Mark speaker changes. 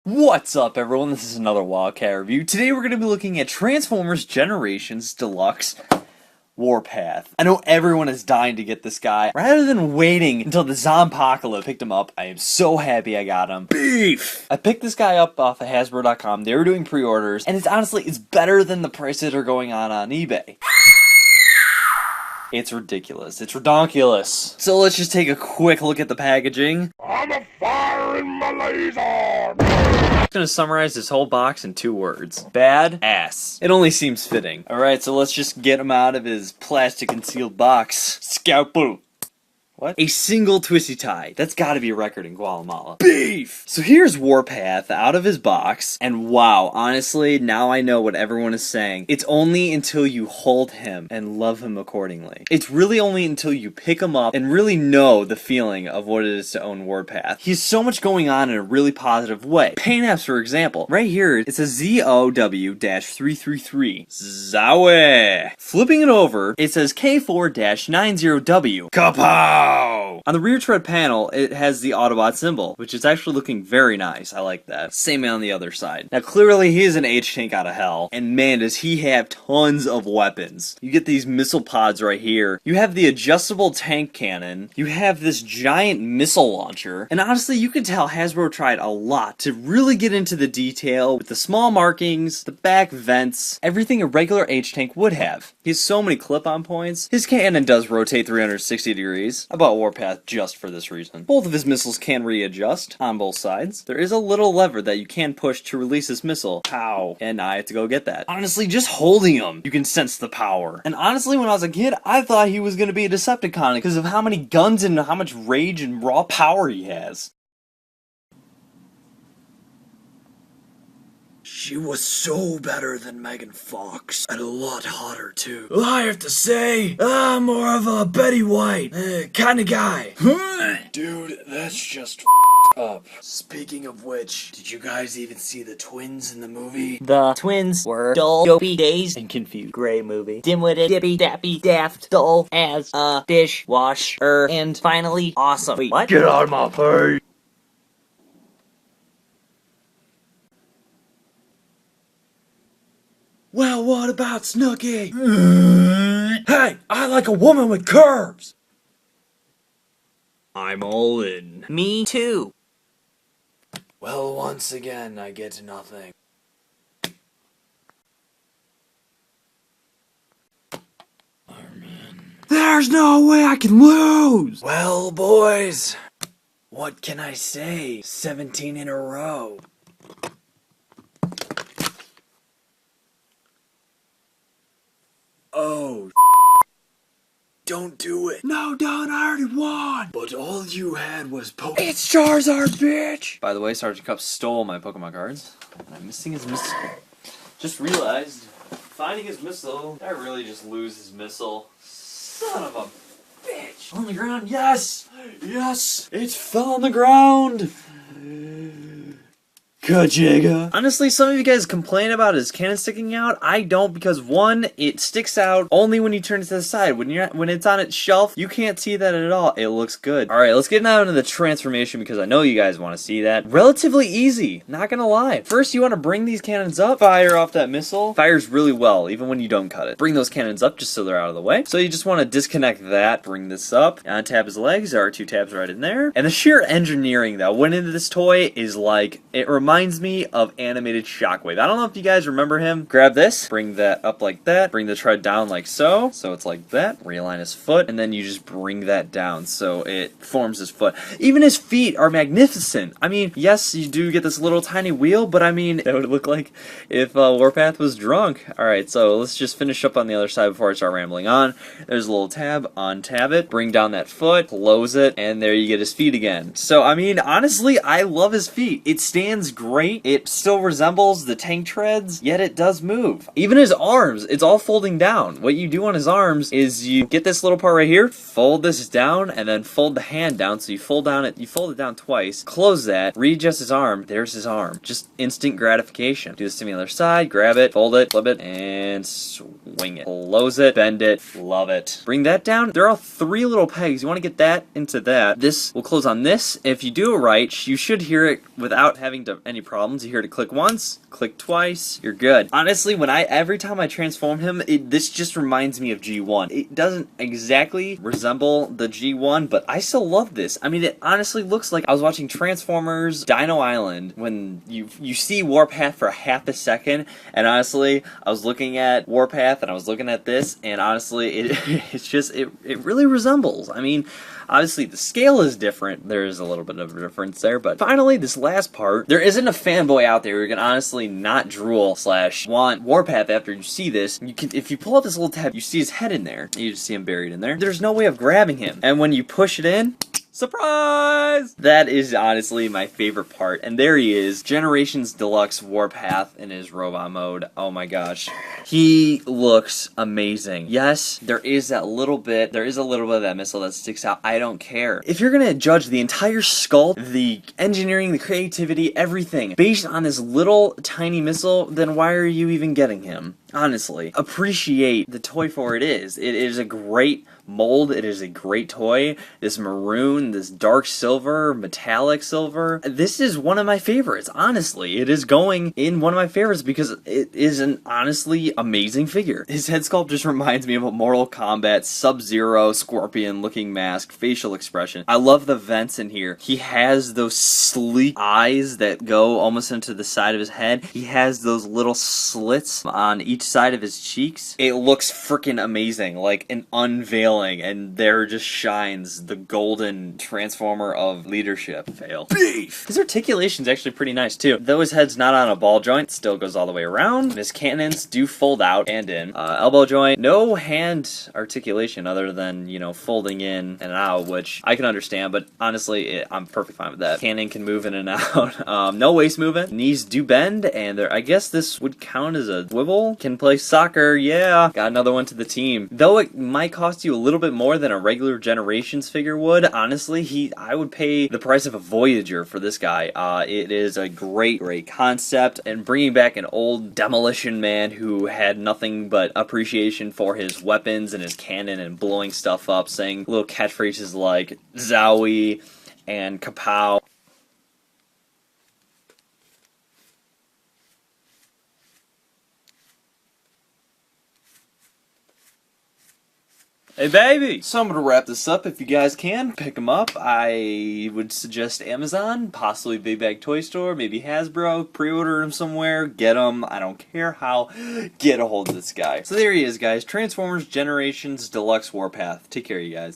Speaker 1: What's up, everyone? This is another Wildcat review. Today we're going to be looking at Transformers Generations Deluxe Warpath. I know everyone is dying to get this guy. Rather than waiting until the Zompocalypse picked him up, I am so happy I got him. Beef! I picked this guy up off of Hasbro.com. They were doing pre-orders, and it's better than the prices that are going on eBay. It's ridiculous. It's redonkulous. So let's just take a quick look at the packaging.
Speaker 2: I'm a fire in my laser!
Speaker 1: I'm gonna summarize this whole box in 2 words. Bad ass. It only seems fitting. Alright, so let's just get him out of his plastic concealed box. Scalpel. What? A single twisty tie. That's gotta be a record in Guatemala. Beef! So here's Warpath out of his box, and wow, honestly, now I know what everyone is saying. It's only until you hold him and love him accordingly. It's really only until you pick him up and really know the feeling of what it is to own Warpath. He has so much going on in a really positive way. Paint apps, for example. Right here, it's a ZOW-333. Zowie! Flipping it over, it says K4-90W. Kapow! On the rear tread panel, it has the Autobot symbol, which is actually looking very nice. I like that. Same on the other side. Now, clearly, he is an H-Tank out of hell, and man, does he have tons of weapons. You get these missile pods right here. You have the adjustable tank cannon. You have this giant missile launcher. And honestly, you can tell Hasbro tried a lot to really get into the detail with the small markings, the back vents, everything a regular H-Tank would have. He has so many clip-on points. His cannon does rotate 360 degrees. I bought Warpath just for this reason. Both of his missiles can readjust on both sides. There is a little lever that you can push to release this missile. Pow. And I have to go get that. Honestly, just holding him, you can sense the power. And honestly, when I was a kid, I thought he was going to be a Decepticon because of how many guns and how much rage and raw power he has. She was so better than Megan Fox, and a lot hotter too. I have to say, I'm more of a Betty White kind of guy. Dude, that's just up. Speaking of which, did you guys even see the twins in the movie?
Speaker 3: The twins were dull, dopey, dazed,
Speaker 1: And confused.
Speaker 3: gray movie. Dim-witted, dippy, dappy, daft, dull as a dishwasher, and finally awesome. Wait, what?
Speaker 2: Get out of my face!
Speaker 1: Well, what about Snooki? Hey, I like a woman with curves! I'm all in.
Speaker 3: Me too.
Speaker 1: Well, once again, I get nothing. There's no way I can lose! Well, boys, what can I say? 17 in a row. Oh, don't do it. No, Don, I already won. But all you had was Pokemon. It's Charizard, bitch! By the way, Sergeant Cup stole my Pokemon cards. And I'm missing his missile. Just realized, finding his missile, I really just lose his missile. Son of a bitch. On the ground, yes! Yes! It fell on the ground! Kajiga. Honestly, some of you guys complain about his cannon sticking out. I don't, because one, it sticks out only when you turn it to the side. When it's on its shelf, you can't see that at all. It looks good. Alright, let's get now into the transformation because I know you guys want to see that. Relatively easy, not gonna lie. First, you want to bring these cannons up, fire off that missile. Fires really well, even when you don't cut it. Bring those cannons up just so they're out of the way. So you just want to disconnect that, bring this up, untap his legs. There are 2 tabs right in there. And the sheer engineering that went into this toy is like, it reminds me of animated Shockwave. I don't know if you guys remember him. Grab this, bring that up like that, bring the tread down like so. So it's like that. Realign his foot, and then you just bring that down so it forms his foot. Even his feet are magnificent. I mean, yes, you do get this little tiny wheel, but I mean, that would look like if Warpath was drunk. Alright, so let's just finish up on the other side before I start rambling on. There's a little tab, untab it, bring down that foot, close it, and there you get his feet again. So, I mean, honestly, I love his feet. It stands great. It still resembles the tank treads, yet it does move. Even his arms, it's all folding down. What you do on his arms is you get this little part right here, fold this down, and then fold the hand down. So you fold it down twice, close that, readjust his arm, there's his arm. Just instant gratification. Do this to the other side, grab it, fold it, flip it, and swing it. Close it, bend it, love it. Bring that down. There are 3 little pegs. You want to get that into that. This will close on this. If you do it right, you should hear it without having to any problems. You hear to click once, click twice, you're good. Honestly, every time I transform him, this just reminds me of G1. It doesn't exactly resemble the G1, but I still love this. I mean, it honestly looks like I was watching Transformers Dino Island when you see Warpath for half a second, and honestly, I was looking at Warpath and I was looking at this, and honestly, it really resembles. I mean, obviously the scale is different. There is a little bit of a difference there, but finally, this last part, there isn't a fanboy out there who can honestly not drool / want Warpath after you see this. You can, if you pull up this little tab, you see his head in there. You just see him buried in there. There's no way of grabbing him, and when you push it in, surprise! That is honestly my favorite part. And there he is, Generations Deluxe Warpath in his robot mode. Oh my gosh. He looks amazing. Yes, there is a little bit of that missile that sticks out. I don't care. If you're gonna judge the entire sculpt, the engineering, the creativity, everything, based on this little tiny missile, then why are you even getting him? Honestly, appreciate the toy for it is. It is a great mold. It is a great toy. This maroon, this dark silver, metallic silver. This is one of my favorites, honestly. It is going in one of my favorites because it is an honestly amazing figure. His head sculpt just reminds me of a Mortal Kombat Sub-Zero Scorpion looking mask, facial expression. I love the vents in here. He has those sleek eyes that go almost into the side of his head. He has those little slits on each side of his cheeks. It looks freaking amazing, like an unveiling, and there just shines the golden transformer of leadership. Fail. Beef! His articulation's actually pretty nice too. Though his head's not on a ball joint, still goes all the way around. His cannons do fold out and in. Elbow joint, no hand articulation other than, you know, folding in and out, which I can understand, but honestly, I'm perfectly fine with that. Cannon can move in and out. No waist movement. Knees do bend, and I guess this would count as a swivel. Can play soccer, yeah. Got another one to the team. Though it might cost you a little bit more than a regular Generations figure would, honestly, I would pay the price of a Voyager for this guy. It is a great concept, and bringing back an old Demolition Man who had nothing but appreciation for his weapons and his cannon and blowing stuff up, saying little catchphrases like Zowie and Kapow. Hey baby! So I'm gonna wrap this up. If you guys can, pick them up. I would suggest Amazon, possibly Big Bag Toy Store, maybe Hasbro. Pre-order them somewhere, get them. I don't care how. Get a hold of this guy. So there he is, guys. Transformers Generations Deluxe Warpath. Take care, you guys.